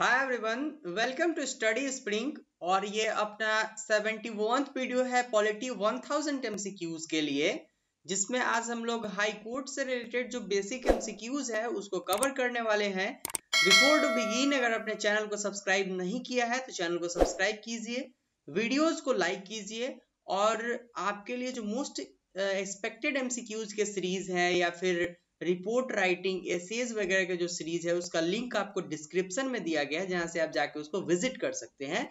Hi everyone, welcome to Study Spring. और ये अपना 71th वीडियो है पॉलिटी 1000 एमसीक्यूज के लिए, जिसमें आज हम लोग हाई कोर्ट से रिलेटेड जो बेसिक एमसीक्यूज है उसको कवर करने वाले हैं। बिफोर टू बिगिन, अगर अपने चैनल को सब्सक्राइब नहीं किया है तो चैनल को सब्सक्राइब कीजिए, वीडियोज को लाइक कीजिए और आपके लिए जो मोस्ट एक्सपेक्टेड एमसीक्यूज के सीरीज है या फिर रिपोर्ट राइटिंग एसेज वगैरह के जो सीरीज है उसका लिंक आपको डिस्क्रिप्शन में दिया गया है, जहां से आप जाके उसको विजिट कर सकते हैं।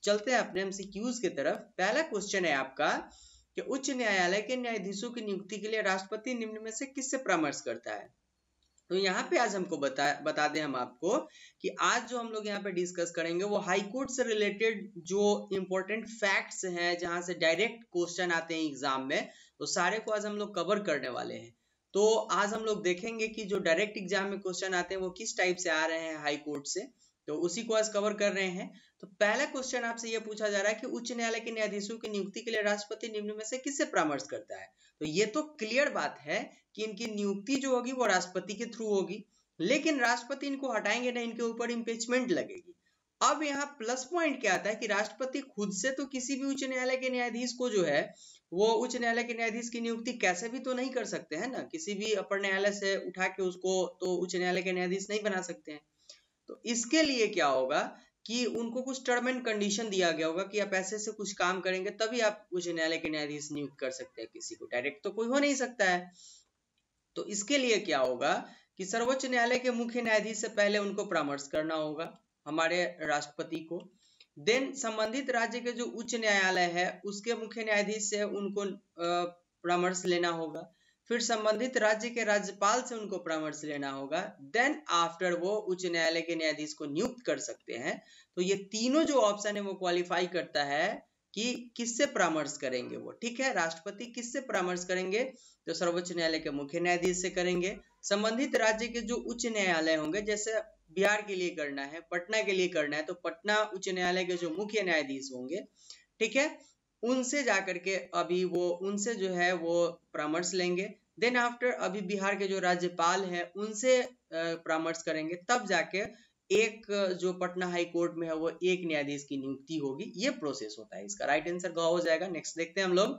चलते हैं अपने एमसीक्यूज की तरफ। पहला क्वेश्चन है आपका कि उच्च न्यायालय के न्यायाधीशों की नियुक्ति के लिए राष्ट्रपति निम्न में से किससे परामर्श करता है। तो यहाँ पे आज हमको बता दें हम आपको कि आज जो हम लोग यहाँ पे डिस्कस करेंगे वो हाई कोर्ट से रिलेटेड जो इंपॉर्टेंट फैक्ट्स हैं, जहां से डायरेक्ट क्वेश्चन आते हैं एग्जाम में, तो सारे को आज हम लोग कवर करने वाले हैं। तो आज हम लोग देखेंगे कि जो डायरेक्ट एग्जाम में क्वेश्चन आते हैं वो किस टाइप से आ रहे हैं हाई कोर्ट से, तो उसी को आज कवर कर रहे हैं। तो पहला क्वेश्चन आपसे ये पूछा जा रहा है कि उच्च न्यायालय के न्यायाधीशों की नियुक्ति के लिए राष्ट्रपति निम्न में से किससे परामर्श करता है। तो ये तो क्लियर बात है कि इनकी नियुक्ति जो होगी वो राष्ट्रपति के थ्रू होगी, लेकिन राष्ट्रपति इनको हटाएंगे नहीं, इनके ऊपर इम्पीचमेंट लगेगी। अब यहाँ प्लस पॉइंट क्या आता है कि राष्ट्रपति खुद से तो किसी भी उच्च न्यायालय के न्यायाधीश को जो है वो उच्च न्यायालय के न्यायाधीश की नियुक्ति कैसे भी तो नहीं कर सकते हैं ना, किसी भी अपर न्यायालय से उठा के उसको तो उच्च न्यायालय के न्यायाधीश नहीं बना सकते हैं। तो इसके लिए क्या होगा कि उनको कुछ टर्म एंड कंडीशन दिया गया होगा कि आप ऐसे से कुछ काम करेंगे तभी आप उच्च न्यायालय के न्यायाधीश नियुक्त कर सकते हैं, किसी को डायरेक्ट तो कोई हो नहीं सकता है। तो इसके लिए क्या होगा कि सर्वोच्च न्यायालय के मुख्य न्यायाधीश से पहले उनको परामर्श करना होगा, हमारे राष्ट्रपति को। देन संबंधित राज्य के जो उच्च न्यायालय है उसके मुख्य न्यायाधीश से उनको परामर्श लेना होगा, फिर संबंधित राज्य के राज्यपाल से उनको परामर्श लेना होगा। देन आफ्टर वो उच्च न्यायालय के न्यायाधीश को नियुक्त कर सकते हैं। तो ये तीनों जो ऑप्शन है वो क्वालिफाई करता है कि किससे परामर्श करेंगे वो, ठीक है। राष्ट्रपति किससे परामर्श करेंगे, तो सर्वोच्च न्यायालय के मुख्य न्यायाधीश से करेंगे। संबंधित राज्य के जो उच्च न्यायालय होंगे, जैसे बिहार के लिए करना है, पटना के लिए करना है, तो पटना उच्च न्यायालय के जो मुख्य न्यायाधीश होंगे, ठीक है, उनसे जाकर के अभी वो उनसे जो है वो परामर्श लेंगे। देन आफ्टर अभी बिहार के जो राज्यपाल है उनसे परामर्श करेंगे, तब जाके एक जो पटना हाई कोर्ट में है वो एक न्यायाधीश की नियुक्ति होगी। ये प्रोसेस होता है। इसका राइट आंसर ग हो जाएगा। नेक्स्ट देखते हैं हम लोग,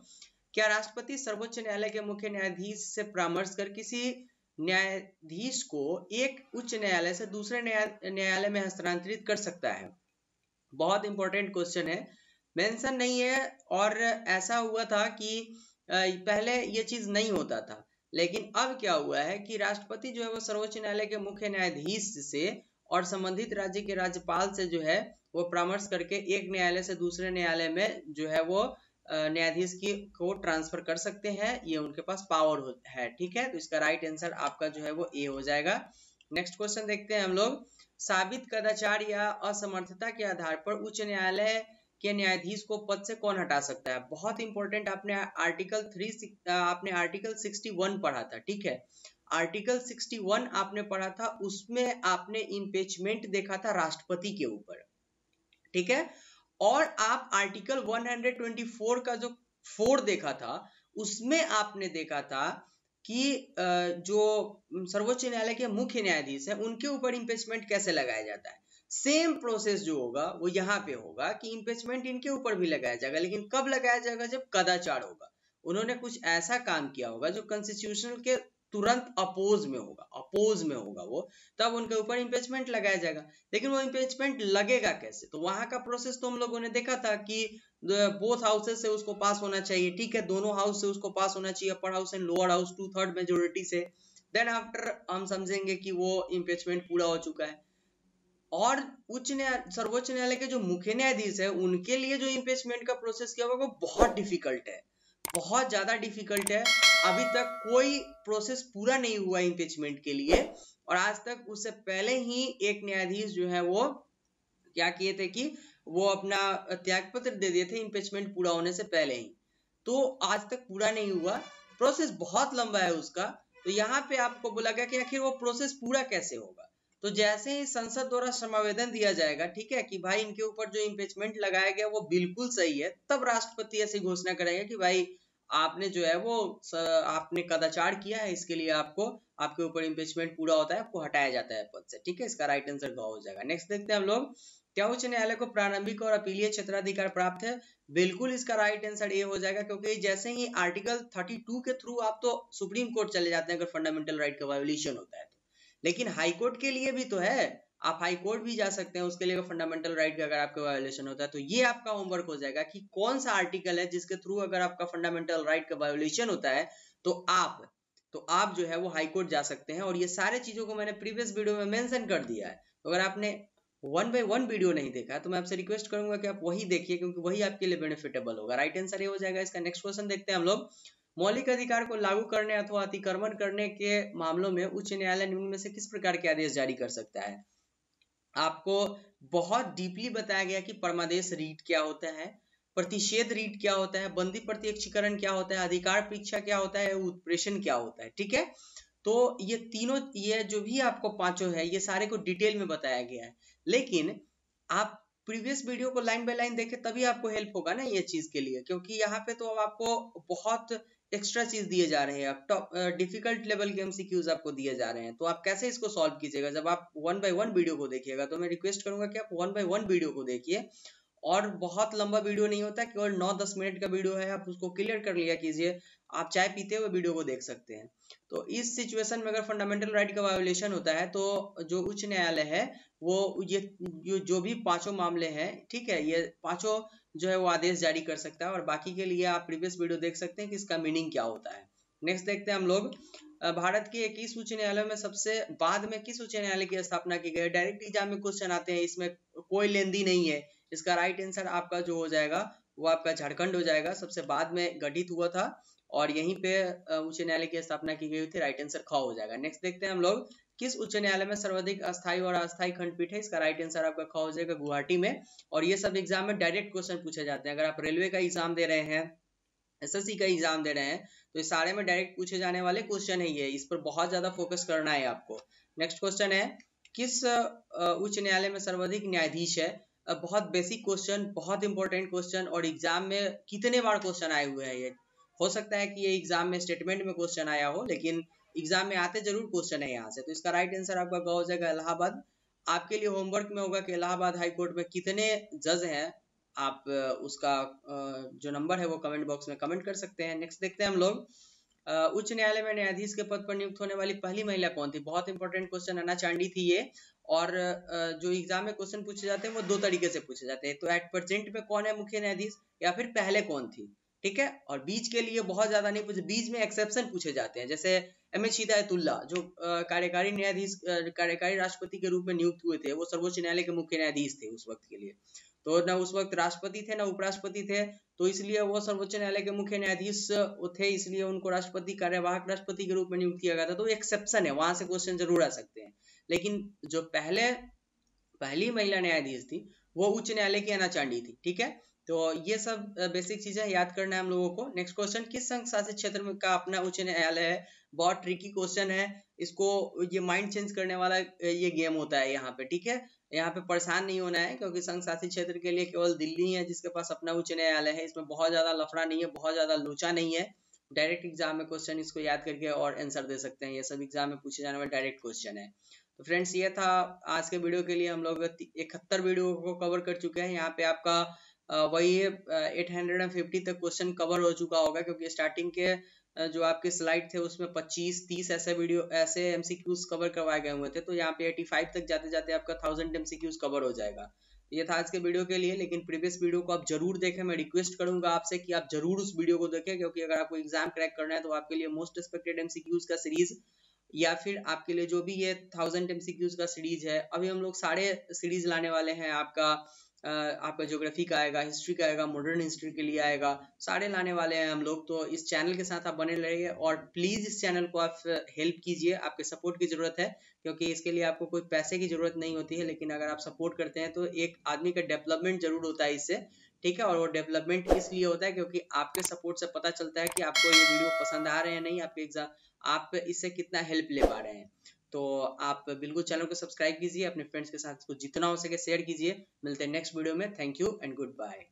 क्या राष्ट्रपति सर्वोच्च न्यायालय के मुख्य न्यायाधीश से परामर्श कर किसी न्यायाधीश को एक उच्च न्यायालय से दूसरे न्यायालय में हस्तांतरित कर सकता है। बहुत इंपॉर्टेंट क्वेश्चन है, मेंशन नहीं है। और ऐसा हुआ था कि पहले ये चीज नहीं होता था, लेकिन अब क्या हुआ है कि राष्ट्रपति जो है वो सर्वोच्च न्यायालय के मुख्य न्यायाधीश से और संबंधित राज्य के राज्यपाल से जो है वो परामर्श करके एक न्यायालय से दूसरे न्यायालय में जो है वो न्यायाधीश की को ट्रांसफर कर सकते हैं। ये उनके पास पावर है, ठीक है। तो इसका राइट आंसर आपका जो है वो ए हो जाएगा। नेक्स्ट क्वेश्चन देखते हैं हम लोग, साबित कदाचार या असमर्थता के आधार पर उच्च न्यायालय के न्यायाधीश को पद से कौन हटा सकता है। बहुत इंपॉर्टेंट, आपने आर्टिकल 61 पढ़ा था, ठीक है। आर्टिकल 61 आपने पढ़ा था, उसमें आपने इम्पीचमेंट देखा था राष्ट्रपति के ऊपर, ठीक है। और आप आर्टिकल 124 का जो 4 देखा था, उसमें आपने देखा था कि जो सर्वोच्च न्यायालय के मुख्य न्यायाधीश है उनके ऊपर इम्पीचमेंट कैसे लगाया जाता है। सेम प्रोसेस जो होगा वो यहाँ पे होगा कि इम्पीचमेंट इनके ऊपर भी लगाया जाएगा, लेकिन कब लगाया जाएगा, जब कदाचार होगा, उन्होंने कुछ ऐसा काम किया होगा जो कॉन्स्टिट्यूशनल के तुरंत अपोज में होगा वो, तब उनके ऊपर इम्पीचमेंट लगाया जाएगा। लेकिन वो इम्पीचमेंट लगेगा कैसे, तो वहां का प्रोसेस तो हम लोगों ने देखा था कि बोथ हाउसेस से उसको पास होना चाहिए, ठीक है, दोनोों हाउस से उसको पास होना चाहिए, upper house and lower house 2/3 majority से। देन आफ्टर हम समझेंगे कि वो इम्पीचमेंट पूरा हो चुका है। और सर्वोच्च न्यायालय के जो मुख्य न्यायाधीश है उनके लिए जो इम्पीचमेंट का प्रोसेस किया होगा वो बहुत डिफिकल्ट है, बहुत ज्यादा डिफिकल्ट है। अभी तक कोई प्रोसेस पूरा नहीं हुआ इम्पीचमेंट के लिए, और आज तक उससे पहले ही एक न्यायाधीश जो है वो क्या किए थे कि वो अपना त्यागपत्र दे दिए थे इम्पीचमेंट पूरा होने से पहले ही। तो आज तक पूरा नहीं हुआ, प्रोसेस बहुत लंबा है उसका। तो यहाँ पे आपको बोला गया कि आखिर वो प्रोसेस पूरा कैसे होगा। तो जैसे ही संसद द्वारा समावेदन दिया जाएगा, ठीक है, कि भाई इनके ऊपर जो इम्पीचमेंट लगाया गया वो बिल्कुल सही है, तब राष्ट्रपति ऐसी घोषणा करेगा कि भाई आपने जो है वो आपने कदाचार किया है, इसके लिए आपको आपके ऊपर इम्पीचमेंट पूरा होता है, आपको हटाया जाता है पद से। ठीक है, इसका राइट आंसर ग हो जाएगा। नेक्स्ट देखते हैं हम लोग, क्या उच्च न्यायालय को प्रारंभिक और अपीलीय क्षेत्राधिकार प्राप्त है? बिल्कुल इसका राइट आंसर ये हो जाएगा, क्योंकि जैसे ही आर्टिकल 32 के थ्रू आप तो सुप्रीम कोर्ट चले जाते हैं अगर फंडामेंटल राइट का वायोलेशन होता है तो, लेकिन हाई कोर्ट के लिए भी तो है, आप हाई कोर्ट भी जा सकते हैं उसके लिए फंडामेंटल राइट का अगर आपका वायोलेशन होता है। तो ये आपका होमवर्क हो जाएगा कि कौन सा आर्टिकल है जिसके थ्रू अगर आपका फंडामेंटल राइट का वायोलेशन होता है तो आप जो है वो हाई कोर्ट जा सकते हैं। और ये सारे चीजों को मैंने प्रीवियस वीडियो में मेंशन कर दिया है, तो अगर आपने 1 by 1 वीडियो नहीं देखा तो मैं आपसे रिक्वेस्ट करूंगा कि आप वही देखिए, क्योंकि वही आपके लिए बेनिफिटेबल होगा। राइट आंसर ये हो जाएगा इसका। नेक्स्ट क्वेश्चन देखते हैं हम लोग, मौलिक अधिकार को लागू करने अथवा अतिक्रमण करने के मामलों में उच्च न्यायालय निम्न में से किस प्रकार के आदेश जारी कर सकता है? आपको बहुत डीपली बताया गया कि परमादेश रीट क्या होता है, प्रतिषेध रीट क्या होता है, बंदी प्रत्यक्षीकरण क्या होता है, अधिकार परीक्षा क्या होता है, उत्प्रेषण क्या होता है। ठीक है, तो ये तीनों, ये जो भी आपको पांचों है, ये सारे को डिटेल में बताया गया है, लेकिन आप प्रीवियस वीडियो को लाइन बाय लाइन देखें तभी आपको हेल्प होगा ना ये चीज के लिए, क्योंकि यहाँ पे तो अब आपको बहुत एक्स्ट्रा चीज दिए जा रहे हैं, अब टॉप डिफिकल्ट लेवल के एमसीक्यूज आपको दिए जा रहे हैं, तो आप कैसे इसको सॉल्व कीजिएगा? जब आप 1 by 1 वीडियो को देखिएगा तो मैं रिक्वेस्ट करूंगा कि आप 1 by 1 वीडियो को देखिए, और बहुत लंबा वीडियो नहीं होता, केवल 9-10 मिनट का वीडियो है, आप उसको क्लियर कर लिया कीजिए, आप चाय पीते हुए वीडियो को देख सकते हैं। तो इस सिचुएशन में अगर फंडामेंटल राइट का वायोलेशन होता है तो जो उच्च न्यायालय है वो ये जो भी पांचों मामले हैं, ठीक है, ये पांचों जो है वो आदेश जारी कर सकता है, और बाकी के लिए आप प्रीवियस वीडियो देख सकते हैं कि इसका मीनिंग क्या होता है। नेक्स्ट देखते हैं हम लोग, भारत के 21 उच्च न्यायालयों में सबसे बाद में किस उच्च न्यायालय की स्थापना की गई? डायरेक्ट एग्जाम में क्वेश्चन आते हैं, इसमें कोई लेंदी नहीं है। इसका राइट आंसर आपका जो हो जाएगा वो आपका झारखंड हो जाएगा, सबसे बाद में गठित हुआ था और यहीं पे उच्च न्यायालय की स्थापना की गई थी। राइट आंसर ख हो जाएगा। नेक्स्ट देखते हैं हम लोग, किस उच्च न्यायालय में सर्वाधिक अस्थायी और अस्थायी खंडपीठ है? इसका राइट आंसर आपका ख हो जाएगा, गुवाहाटी में। और ये सब एग्जाम में डायरेक्ट क्वेश्चन पूछे जाते हैं। अगर आप रेलवे का एग्जाम दे रहे हैं, एसएससी का एग्जाम दे रहे हैं, तो ये सारे में डायरेक्ट पूछे जाने वाले क्वेश्चन है ये, इस पर बहुत ज्यादा फोकस करना है आपको। नेक्स्ट क्वेश्चन है, किस उच्च न्यायालय में सर्वाधिक न्यायाधीश है? बहुत बेसिक क्वेश्चन, बहुत इंपॉर्टेंट क्वेश्चन, और एग्जाम में कितने बार क्वेश्चन आए हुए हैं। ये हो सकता है कि ये एग्जाम में स्टेटमेंट में क्वेश्चन आया हो, लेकिन एग्जाम में आते जरूर क्वेश्चन है यहाँ से। तो इसका राइट आंसर आपका ग हो जाएगा, इलाहाबाद। आपके लिए होमवर्क में होगा कि इलाहाबाद हाई कोर्ट में कितने जज हैं, आप उसका जो नंबर है वो कमेंट बॉक्स में कमेंट कर सकते हैं। नेक्स्ट देखते हैं हम लोग, उच्च न्यायालय में न्यायाधीश के पद पर नियुक्त होने वाली पहली महिला कौन थी? बहुत इंपॉर्टेंट क्वेश्चन, अन्ना चांडी थी ये। और जो एग्जाम में क्वेश्चन पूछे जाते हैं वो दो तरीके से पूछे जाते हैं, तो एट प्रेजेंट में कौन है मुख्य न्यायाधीश, या फिर पहले कौन थी। ठीक है, और बीच के लिए बहुत ज्यादा नहीं पूछे, बीच में एक्सेप्शन पूछे जाते हैं, जैसे एम.एच. हिदायतुल्ला जो कार्यकारी न्यायाधीश, कार्यकारी राष्ट्रपति के रूप में नियुक्त हुए थे, वो सर्वोच्च न्यायालय के मुख्य न्यायाधीश थे उस वक्त के लिए। तो न उस वक्त राष्ट्रपति थे न उपराष्ट्रपति थे, तो इसलिए वो सर्वोच्च न्यायालय के मुख्य न्यायाधीश थे, इसलिए उनको राष्ट्रपति, कार्यवाहक राष्ट्रपति के रूप में नियुक्त किया गया था। तो एक्सेप्शन है, वहां से क्वेश्चन जरूर आ सकते हैं। लेकिन जो पहली महिला न्यायाधीश थी वो उच्च न्यायालय की अन्ना चांडी थी। ठीक है, तो ये सब बेसिक चीजें याद करना है हम लोगों को। नेक्स्ट क्वेश्चन, किस संघ शासित क्षेत्र में का अपना उच्च न्यायालय है? बहुत ट्रिकी क्वेश्चन है, इसको ये माइंड चेंज करने वाला ये गेम होता है यहाँ पे। ठीक है, यहाँ पे परेशान नहीं होना है, क्योंकि संघ शासित क्षेत्र के लिए केवल दिल्ली है जिसके पास अपना उच्च न्यायालय है। इसमें बहुत ज्यादा लफड़ा नहीं है, बहुत ज्यादा लोचा नहीं है। डायरेक्ट एग्जाम में क्वेश्चन इसको याद करके और आंसर दे सकते हैं, ये सब एग्जाम में पूछे जाने वाले डायरेक्ट क्वेश्चन है। तो फ्रेंड्स, ये था आज के वीडियो के लिए। हम लोग 71 वीडियो को कवर कर चुके हैं। यहाँ पे आपका वही 850 तक क्वेश्चन कवर हो चुका होगा, क्योंकि स्टार्टिंग के जो आपके स्लाइड थे उसमें 25-30 ऐसे एमसीक्यूज कवर करवाए गए हुए थे, तो यहाँ पे 85 तक जाते जाते आपका 1000 एमसीक्यूज कवर हो जाएगा। ये था आज के वीडियो के लिए, लेकिन प्रीवियस वीडियो को आप जरूर देखें। मैं रिक्वेस्ट करूंगा आपसे कि आप जरूर उस वीडियो को देखें, क्योंकि अगर आपको एग्जाम क्रैक करना है तो आपके लिए मोस्ट एक्सपेक्टेड एमसीक्यूज का सीरीज, या फिर आपके लिए जो भी ये 1000 एमसीक्यूज का सीरीज है, अभी हम लोग सारे सीरीज लाने वाले हैं। आपका ज्योग्राफी का आएगा, हिस्ट्री का आएगा, मॉडर्न हिस्ट्री के लिए आएगा, सारे लाने वाले हैं हम लोग। तो इस चैनल के साथ आप बने रहिए, और प्लीज इस चैनल को आप हेल्प कीजिए, आपके सपोर्ट की जरूरत है, क्योंकि इसके लिए आपको कोई पैसे की जरूरत नहीं होती है, लेकिन अगर आप सपोर्ट करते हैं तो एक आदमी का डेवलपमेंट जरूर होता है इससे। ठीक है, और वो डेवलपमेंट इसलिए होता है क्योंकि आपके सपोर्ट से पता चलता है कि आपको ये वीडियो पसंद आ रहे हैं नहीं, आपके एग्जाम आप इससे कितना हेल्प ले पा रहे हैं। तो आप बिल्कुल चैनल को सब्सक्राइब कीजिए, अपने फ्रेंड्स के साथ इसको जितना हो सके शेयर कीजिए। मिलते हैं नेक्स्ट वीडियो में। Thank you and good bye.